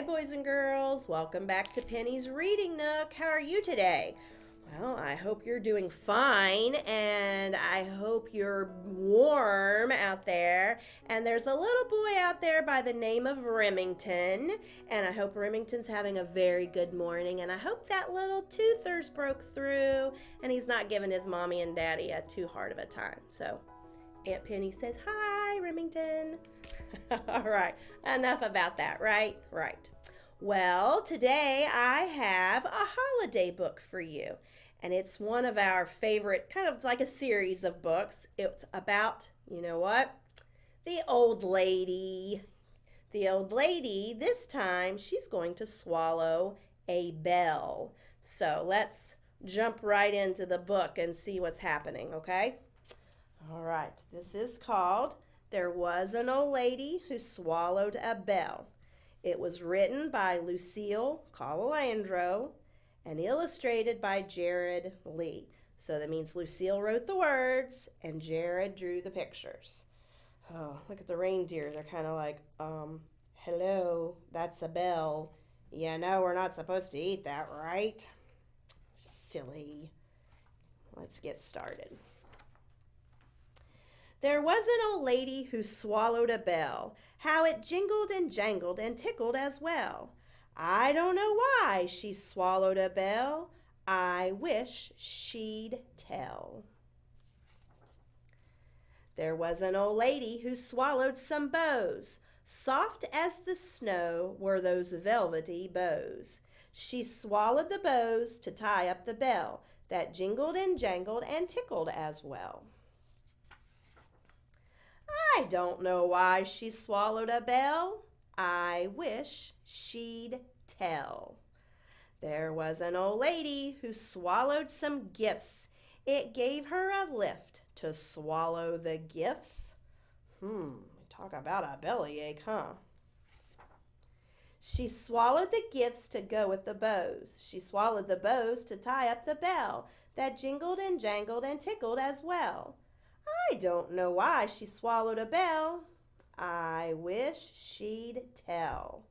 Hi, boys and girls. Welcome back to Penny's Reading Nook. How are you today? Well, I hope you're doing fine, and I hope you're warm out there. And there's a little boy out there by the name of Remington, and I hope Remington's having a very good morning. And I hope that little toothers broke through, and he's not giving his mommy and daddy a too hard of a time. So, Aunt Penny says, "Hi, Remington." All right, enough about that, right? Right. Well, today I have a holiday book for you, and it's one of our favorite, kind of like a series of books. It's about, you know what? The old lady. The old lady, this time, she's going to swallow a bell. So let's jump right into the book and see what's happening, okay? All right, this is called There Was an Old Lady Who Swallowed a Bell. It was written by Lucille Colalandro and illustrated by Jared Lee. So that means Lucille wrote the words and Jared drew the pictures. Oh, look at the reindeer. They're kind of like, hello, that's a bell. Yeah, no, we're not supposed to eat that, right? Silly. Let's get started. There was an old lady who swallowed a bell. How it jingled and jangled and tickled as well. I don't know why she swallowed a bell. I wish she'd tell. There was an old lady who swallowed some bows. Soft as the snow were those velvety bows. She swallowed the bows to tie up the bell that jingled and jangled and tickled as well. I don't know why she swallowed a bell. I wish she'd tell. There was an old lady who swallowed some gifts. It gave her a lift to swallow the gifts. Talk about a bellyache, huh? She swallowed the gifts to go with the bows. She swallowed the bows to tie up the bell that jingled and jangled and tickled as well. I don't know why she swallowed a bell. I wish she'd tell.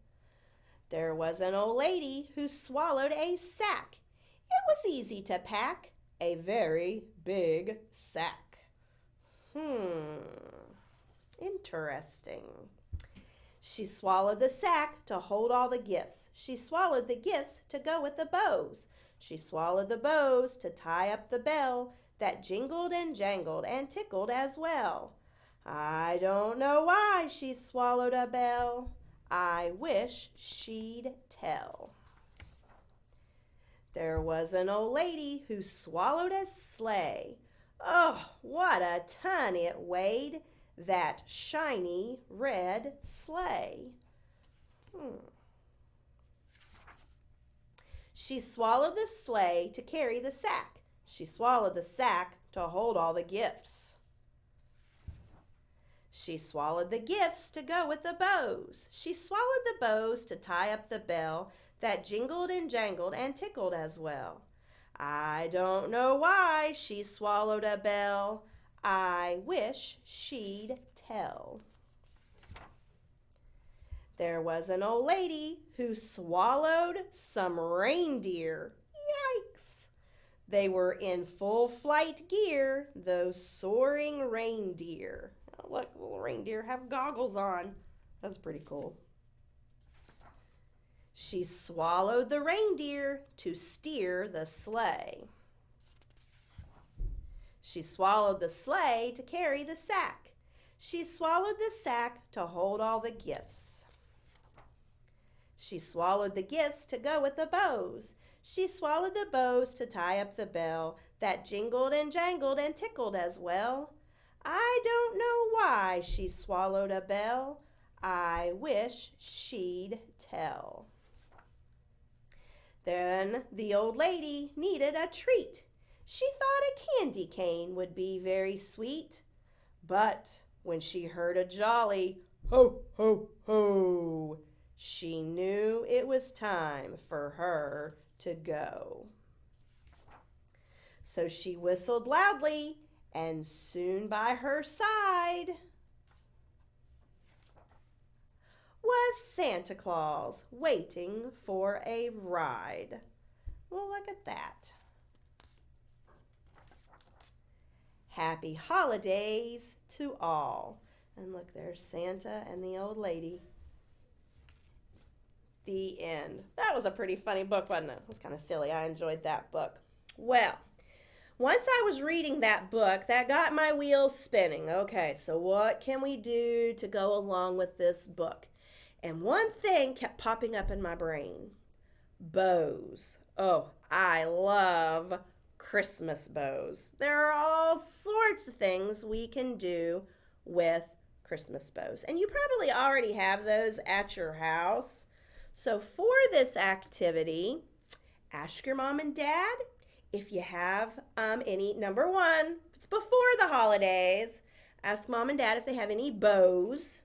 There was an old lady who swallowed a sack. It was easy to pack, a very big sack. Interesting. She swallowed the sack to hold all the gifts. She swallowed the gifts to go with the bows. She swallowed the bows to tie up the bell that jingled and jangled and tickled as well. I don't know why she swallowed a bell. I wish she'd tell. There was an old lady who swallowed a sleigh. Oh, what a ton it weighed, that shiny red sleigh. She swallowed the sleigh to carry the sack. She swallowed the sack to hold all the gifts. She swallowed the gifts to go with the bows. She swallowed the bows to tie up the bell that jingled and jangled and tickled as well. I don't know why she swallowed a bell. I wish she'd tell. There was an old lady who swallowed some reindeer. Yikes! They were in full flight gear, those soaring reindeer. Oh, look, little reindeer have goggles on. That's pretty cool. She swallowed the reindeer to steer the sleigh. She swallowed the sleigh to carry the sack. She swallowed the sack to hold all the gifts. She swallowed the gifts to go with the bows. She swallowed the bows to tie up the bell that jingled and jangled and tickled as well. I don't know why she swallowed a bell. I wish she'd tell. Then the old lady needed a treat. She thought a candy cane would be very sweet. But when she heard a jolly ho, ho, ho, she knew it was time for her to go. So she whistled loudly, and soon by her side was Santa Claus waiting for a ride? Well, look at that. Happy holidays to all. And look, there's Santa and the old lady. The end. That was a pretty funny book, wasn't it? It was kind of silly. I enjoyed that book. Well, once I was reading that book, that got my wheels spinning. Okay, so what can we do to go along with this book? And one thing kept popping up in my brain. Bows. Oh, I love Christmas bows. There are all sorts of things we can do with Christmas bows. And you probably already have those at your house. So for this activity, ask your mom and dad if you have any. Number one, if it's before the holidays, ask mom and dad if they have any bows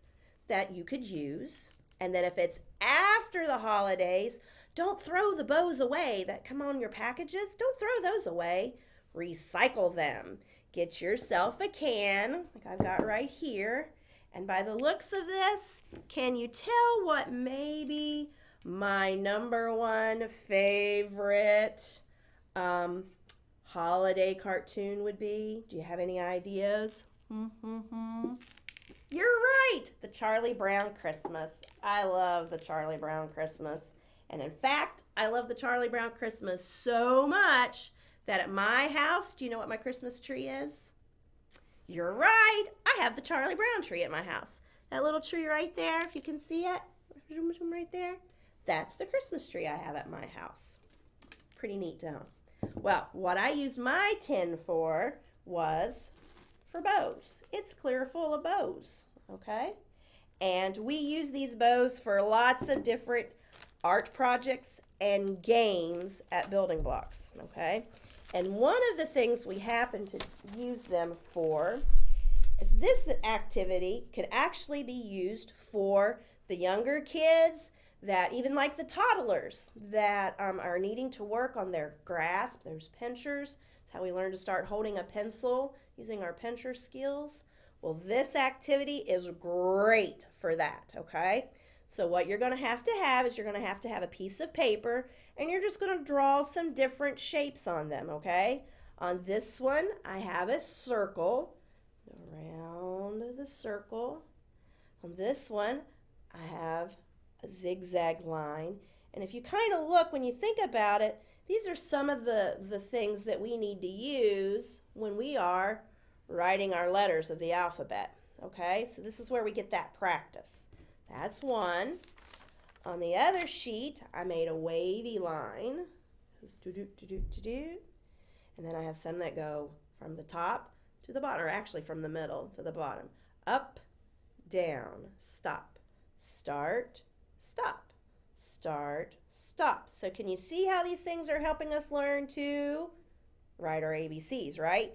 that you could use. And then if it's after the holidays, don't throw the bows away that come on your packages. Don't throw those away. Recycle them. Get yourself a can, like I've got right here. And by the looks of this, can you tell what maybe my number one favorite holiday cartoon would be? Do you have any ideas? You're right! The Charlie Brown Christmas. I love the Charlie Brown Christmas. And in fact, I love the Charlie Brown Christmas so much that at my house, do you know what my Christmas tree is? You're right. I have the Charlie Brown tree at my house. That little tree right there, if you can see it, right there, that's the Christmas tree I have at my house. Pretty neat, don't? Well, what I used my tin for was for bows. It's clear full of bows, okay? And we use these bows for lots of different art projects and games at Building Blocks, okay? And one of the things we happen to use them for is this activity can actually be used for the younger kids that even like the toddlers that are needing to work on their grasp. There's pinchers. That's how we learn to start holding a pencil using our pincher skills. Well, this activity is great for that, okay? So what you're going to have is you're going to have a piece of paper, and you're just going to draw some different shapes on them, okay? On this one, I have a circle. Around the circle. On this one, I have a zigzag line. And if you kind of look, when you think about it, these are some of the things that we need to use when we are writing our letters of the alphabet, okay? So this is where we get that practice. That's one. On the other sheet, I made a wavy line. And then I have some that go from the top to the bottom, or actually from the middle to the bottom. Up, down, stop, start, stop, start, stop. So can you see how these things are helping us learn to write our ABCs, right?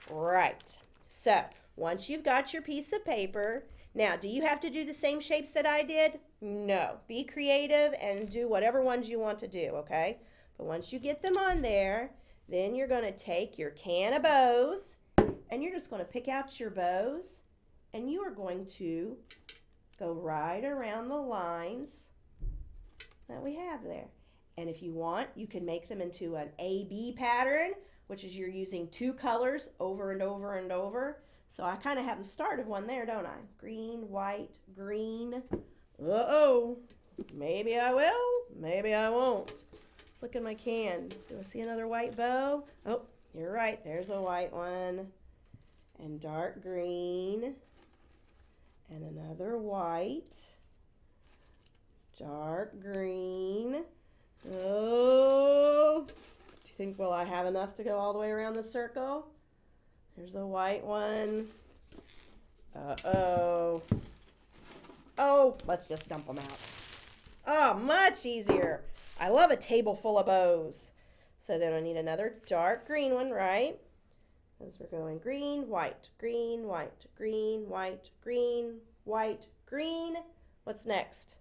Right. So once you've got your piece of paper, now, do you have to do the same shapes that I did? No. Be creative and do whatever ones you want to do, okay? But once you get them on there, then you're going to take your can of bows, and you're just going to pick out your bows, and you are going to go right around the lines that we have there. And if you want, you can make them into an AB pattern, which is you're using two colors over and over and over. So I kind of have the start of one there, don't I? Green, white, green. Uh-oh. Maybe I will, maybe I won't. Let's look at my can. Do I see another white bow? Oh, you're right. There's a white one. And dark green. And another white. Dark green. Oh. Do you think, will I have enough to go all the way around the circle? There's a white one. Uh-oh. Oh, let's just dump them out. Oh, much easier. I love a table full of bows. So then I need another dark green one, right? As we're going green, white, green, white, green, white, green, white, green. What's next?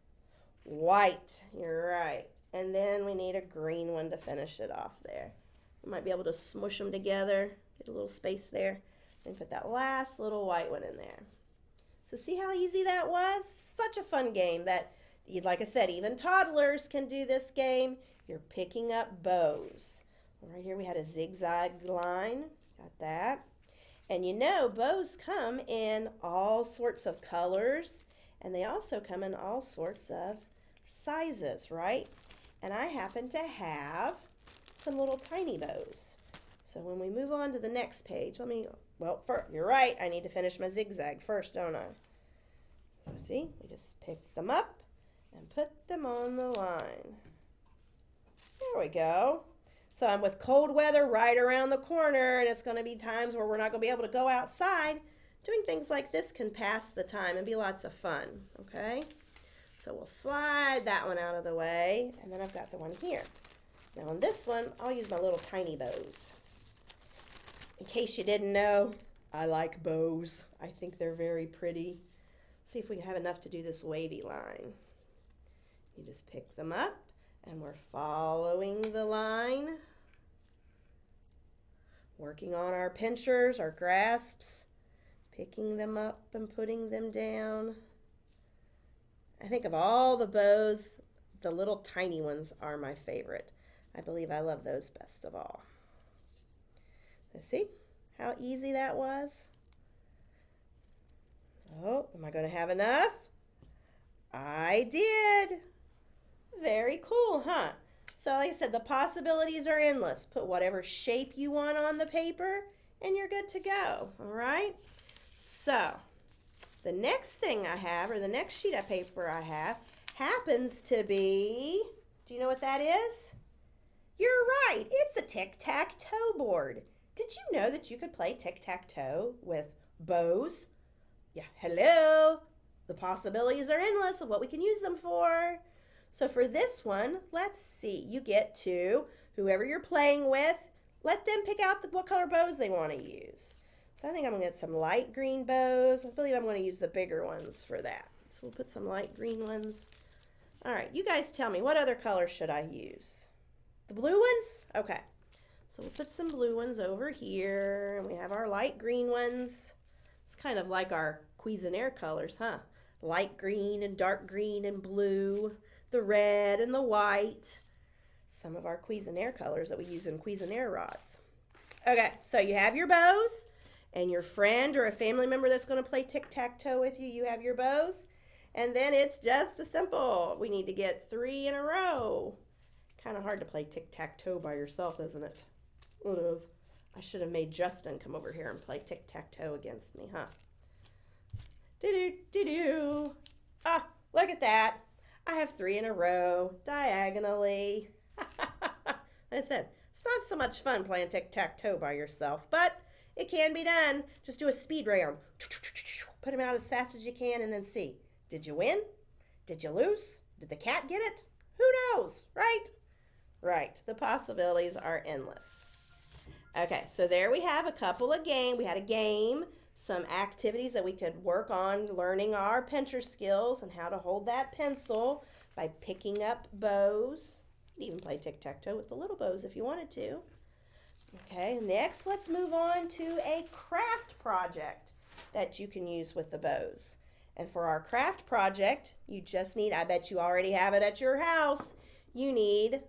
White. You're right. And then we need a green one to finish it off there. We might be able to smush them together. Get a little space there and put that last little white one in there. So see how easy that was? Such a fun game that, like I said, even toddlers can do this game. You're picking up bows. Right here we had a zigzag line. Got that. And you know, bows come in all sorts of colors, and they also come in all sorts of sizes, right? And I happen to have some little tiny bows. So when we move on to the next page, you're right, I need to finish my zigzag first, don't I? So see, we just pick them up and put them on the line. There we go. So I'm with cold weather right around the corner, and it's going to be times where we're not going to be able to go outside. Doing things like this can pass the time and be lots of fun, okay? So we'll slide that one out of the way, and then I've got the one here. Now on this one, I'll use my little tiny bows. In case you didn't know, I like bows. I think they're very pretty. See if we have enough to do this wavy line. You just pick them up, and we're following the line. Working on our pinchers, our grasps, picking them up and putting them down. I think of all the bows, the little tiny ones are my favorite. I believe I love those best of all. Let's see how easy that was. Oh, am I going to have enough? I did. Very cool, huh? So like I said, the possibilities are endless. Put whatever shape you want on the paper and you're good to go, all right? So the next thing I have, or the next sheet of paper I have, happens to be, do you know what that is? You're right, it's a tic-tac-toe board. Did you know that you could play tic-tac-toe with bows? Yeah, hello. The possibilities are endless of what we can use them for. So for this one, let's see. You get to, whoever you're playing with, let them pick out what color bows they want to use. So I think I'm going to get some light green bows. I believe I'm going to use the bigger ones for that. So we'll put some light green ones. All right, you guys tell me, what other color should I use? The blue ones? Okay. So we'll put some blue ones over here. And we have our light green ones. It's kind of like our Cuisinart colors, huh? Light green and dark green and blue. The red and the white. Some of our Cuisinart colors that we use in Cuisinart rods. Okay, so you have your bows, and your friend or a family member that's going to play tic-tac-toe with you, you have your bows. And then it's just as simple. We need to get 3 in a row. Kind of hard to play tic-tac-toe by yourself, isn't it? It is. I should have made Justin come over here and play tic-tac-toe against me, huh? Do-do-do-do. Ah, look at that. I have 3 in a row, diagonally. Like I said, it's not so much fun playing tic-tac-toe by yourself, but it can be done. Just do a speed round. Put them out as fast as you can and then see. Did you win? Did you lose? Did the cat get it? Who knows, right? Right, the possibilities are endless. Okay, so there we have a couple of games. We had a game, some activities that we could work on learning our pincher skills and how to hold that pencil by picking up bows. You could even play tic-tac-toe with the little bows if you wanted to. Okay, next let's move on to a craft project that you can use with the bows. And for our craft project, you just need, I bet you already have it at your house, you need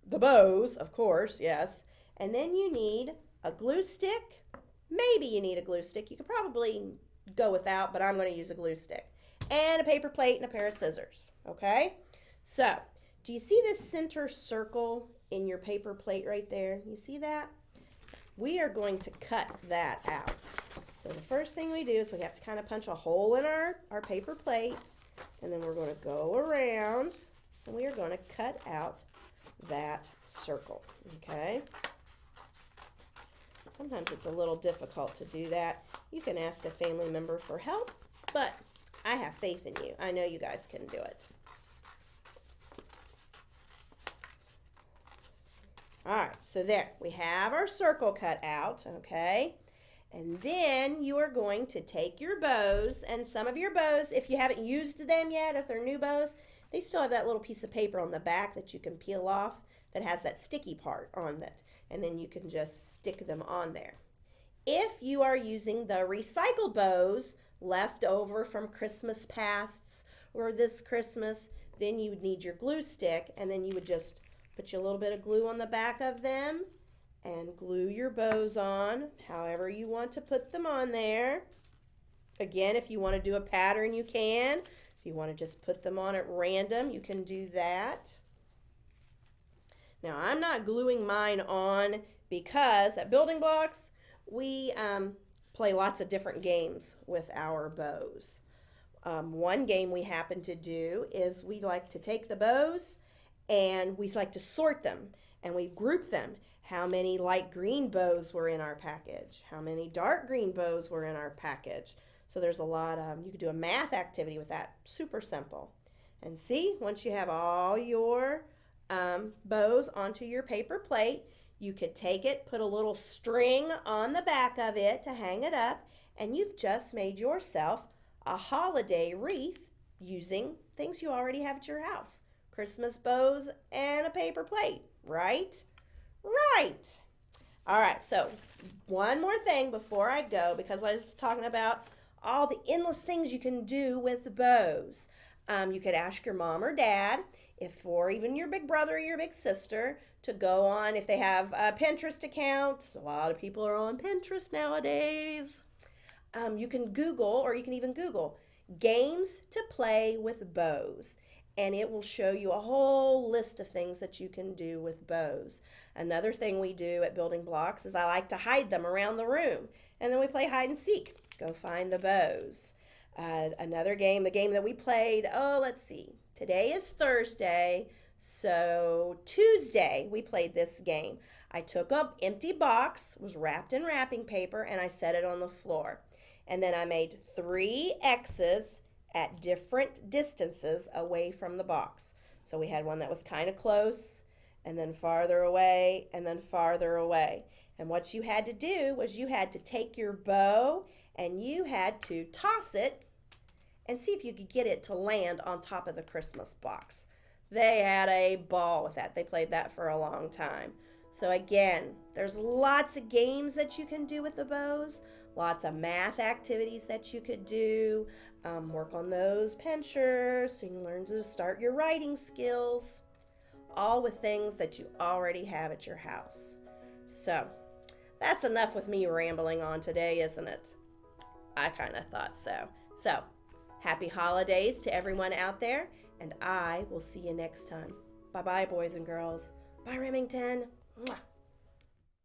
the bows, of course, yes. And then you need a glue stick. Maybe you need a glue stick. You could probably go without, but I'm going to use a glue stick. And a paper plate and a pair of scissors, okay? So, do you see this center circle in your paper plate right there? You see that? We are going to cut that out. So the first thing we do is we have to kind of punch a hole in our paper plate, and then we're going to go around, and we are going to cut out that circle, okay? Sometimes it's a little difficult to do that. You can ask a family member for help, but I have faith in you. I know you guys can do it. All right, so there, we have our circle cut out, okay? And then you are going to take your bows, and some of your bows, if you haven't used them yet, if they're new bows, they still have that little piece of paper on the back that you can peel off that has that sticky part on it, and then you can just stick them on there. If you are using the recycled bows, left over from Christmas pasts or this Christmas, then you would need your glue stick, and then you would just put a little bit of glue on the back of them and glue your bows on however you want to put them on there. Again, if you want to do a pattern, you can. If you want to just put them on at random, you can do that. Now, I'm not gluing mine on because at Building Blocks, we play lots of different games with our bows. One game we happen to do is we like to take the bows and we like to sort them and we group them. How many light green bows were in our package? How many dark green bows were in our package? So there's a lot of, you could do a math activity with that. Super simple. And see, once you have all your bows onto your paper plate, you could take it, put a little string on the back of it to hang it up, and you've just made yourself a holiday wreath using things you already have at your house. Christmas bows and a paper plate, right? Right. All right, so one more thing before I go, because I was talking about all the endless things you can do with bows. You could ask your mom or dad, or even your big brother or your big sister, to go on, if they have a Pinterest account. A lot of people are on Pinterest nowadays. You can Google, or you can even Google, games to play with bows. And it will show you a whole list of things that you can do with bows. Another thing we do at Building Blocks is I like to hide them around the room. And then we play hide and seek. Go find the bows. Another game, the game that we played, let's see. Today is Thursday, so Tuesday we played this game. I took an empty box, was wrapped in wrapping paper, and I set it on the floor. And then I made 3 X's at different distances away from the box. So we had one that was kind of close, and then farther away, and then farther away. And what you had to do was you had to take your bow and you had to toss it and see if you could get it to land on top of the Christmas box. They had a ball with that. They played that for a long time. So again, there's lots of games that you can do with the bows, lots of math activities that you could do. Work on those pinchers so you can learn to start your writing skills, all with things that you already have at your house. So that's enough with me rambling on today, isn't it? I kind of thought so. So happy holidays to everyone out there, and I will see you next time. Bye-bye, boys and girls. Bye, Remington. Mwah.